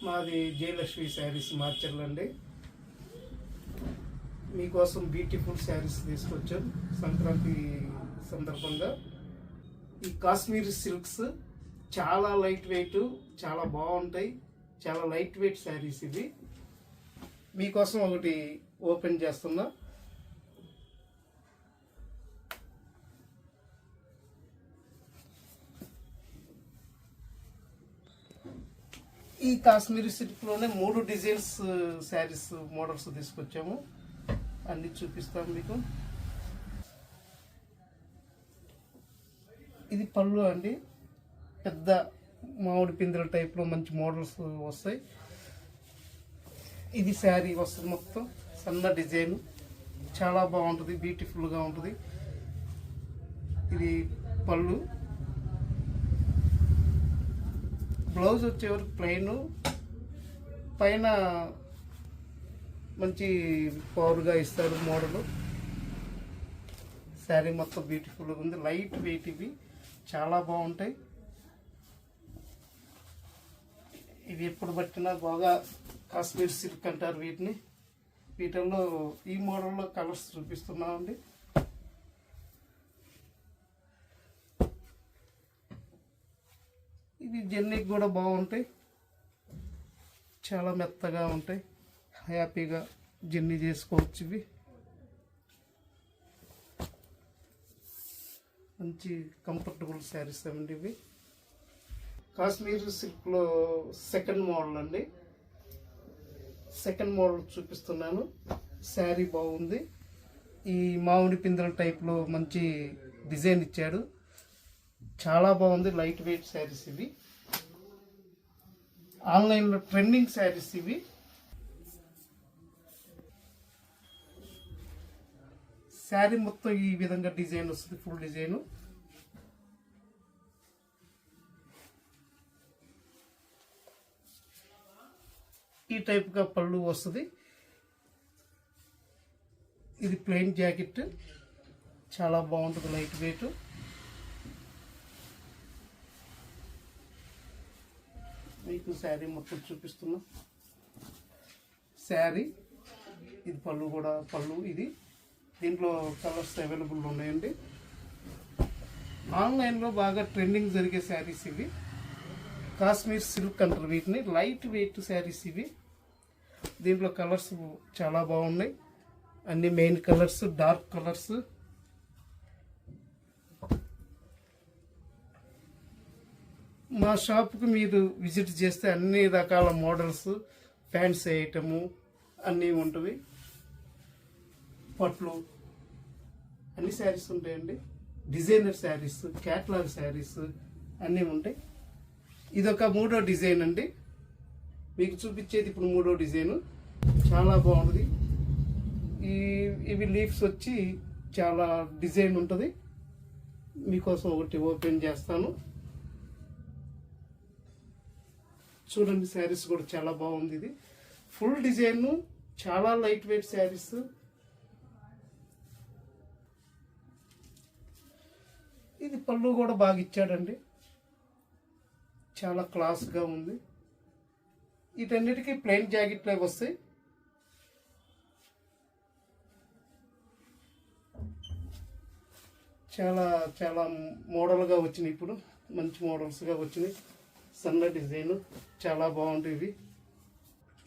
మాది జయలక్ష్మి శారీస్ మార్చర్లు అండి. మీకోసం బ్యూటిఫుల్ శారీస్ తీసుకొచ్చాం సంక్రాంతి సందర్భంగా. ఈ కాశ్మీరీ సిల్క్స్ చాలా లైట్ వెయిట్, చాలా బాగుంటాయి. చాలా లైట్ వెయిట్ శారీస్ ఇవి. మీకోసం ఒకటి ఓపెన్ చేస్తున్నా. ఈ కాశ్మీరీ సిల్క్లోనే 3 డిజైన్స్ శారీస్ మోడల్స్ తీసుకొచ్చాము. అన్ని చూపిస్తాం మీకు. ఇది పళ్ళు అండి. పెద్ద మామిడి పిందెల టైప్లో మంచి మోడల్స్ వస్తాయి. ఇది శారీ వస్తుంది మొత్తం సన్న డిజైన్. చాలా బాగుంటుంది, బ్యూటిఫుల్గా ఉంటుంది. ఇది పళ్ళు. బ్లౌజ్ వచ్చేవరకు ప్లెయిన్, పైన మంచి పవర్గా ఇస్తారు మోడలు. శారీ మొత్తం బ్యూటిఫుల్గా ఉంది. లైట్ వెయిట్ ఇవి చాలా బాగుంటాయి. ఇవి ఎప్పుడు పట్టినా బాగా కాశ్మీర్ సిల్క్ అంటారు వీటిని. వీటిల్లో ఈ మోడల్లో కలర్స్ చూపిస్తున్నామండి. ఇవి జర్నీకి కూడా బాగుంటాయి, చాలా మెత్తగా ఉంటాయి. హ్యాపీగా జర్నీ చేసుకోవచ్చు. ఇవి మంచి కంఫర్టబుల్ శారీస్ అండి. ఇవి కాశ్మీర్ సిల్క్లో సెకండ్ మోడల్ అండి. సెకండ్ మోడల్ చూపిస్తున్నాను. శారీ బాగుంది. ఈ మామిడి పిందెల టైప్లో మంచి డిజైన్ ఇచ్చాడు. చాలా బాగుంది. లైట్ వెయిట్ శారీస్ ఇవి. ఆన్లైన్లో ట్రెండింగ్ శారీస్ ఇవి. శారీ మొత్తం ఈ విధంగా డిజైన్ వస్తుంది, ఫుల్ డిజైన్. ఈ టైప్గా పళ్ళు వస్తుంది. ఇది ప్లెయిన్ జాకెట్, చాలా బాగుంటుంది, లైట్ వెయిట్. మీకు శారీ మొత్తం చూపిస్తున్నా. శారీ ఇది పళ్ళు కూడా పళ్ళు. ఇది దీంట్లో కలర్స్ అవైలబుల్ ఉన్నాయండి. ఆన్లైన్లో బాగా ట్రెండింగ్ జరిగే శారీస్ ఇవి. కాశ్మీర్ సిల్క్ అంటారు వీటిని. లైట్ వెయిట్ శారీస్ ఇవి. దీంట్లో కలర్స్ చాలా బాగున్నాయి. అన్ని మెయిన్ కలర్స్, డార్క్ కలర్స్. మా షాప్కి మీరు విజిట్ చేస్తే అన్ని రకాల మోడల్స్, ఫ్యాన్సీ ఐటము అన్నీ ఉంటుంది. పట్లు అన్ని శారీస్ ఉంటాయండి. డిజైనర్ శారీస్, క్యాట్లాగ్ శారీస్ అన్నీ ఉంటాయి. ఇదొక 3వ డిజైన్ అండి. మీకు చూపించేది ఇప్పుడు 3వ డిజైను. చాలా బాగుంటుంది. ఇవి లీవ్స్ వచ్చి చాలా డిజైన్ ఉంటుంది. మీకోసం ఒకటి ఓపెన్ చేస్తాను. చూడండి, శారీస్ కూడా చాలా బాగుంది. ఇది ఫుల్ డిజైన్, చాలా లైట్ వెయిట్ శారీస్. ఇది పళ్ళు కూడా బాగా ఇచ్చాడండి, చాలా క్లాస్గా ఉంది. వీటన్నిటికీ ప్లెయిన్ జాకెట్లు వస్తాయి. చాలా చాలా మోడల్గా వచ్చినాయి. ఇప్పుడు మంచి మోడల్స్గా వచ్చినాయి. సన్న డిజైన్ చాలా బాగుంటుంది.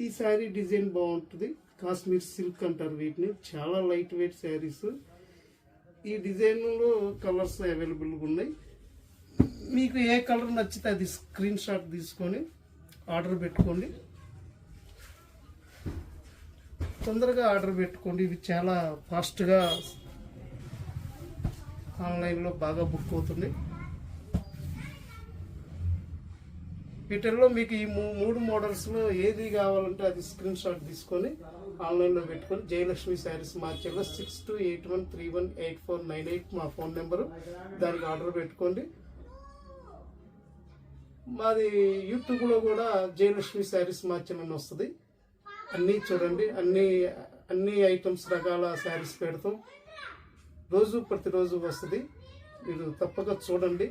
ఈ శారీ డిజైన్ బాగుంటుంది. కాశ్మీర్ సిల్క్ అంటారు వీటిని. చాలా లైట్ వెయిట్ శారీస్. ఈ డిజైన్లో కలర్స్ అవైలబుల్గా ఉన్నాయి. మీకు ఏ కలర్ నచ్చితే అది స్క్రీన్ షాట్ తీసుకొని ఆర్డర్ పెట్టుకోండి. తొందరగా ఆర్డర్ పెట్టుకోండి. ఇవి చాలా ఫాస్ట్గా ఆన్లైన్లో బాగా బుక్ అవుతుంది. వీటిల్లో మీకు ఈ 3 మోడల్స్లో ఏది కావాలంటే అది స్క్రీన్ షాట్ తీసుకొని ఆన్లైన్లో పెట్టుకొని జయలక్ష్మి శారీస్ మార్చర్లో 6281318498 మా ఫోన్ నెంబరు. దానికి ఆర్డర్ పెట్టుకోండి. మాది యూట్యూబ్లో కూడా జయలక్ష్మి శారీస్ మార్చర్ అని వస్తుంది. అన్నీ చూడండి. అన్ని ఐటమ్స్ రకాల శారీస్ పెడతాం. ప్రతిరోజు వస్తుంది. మీరు తప్పక చూడండి.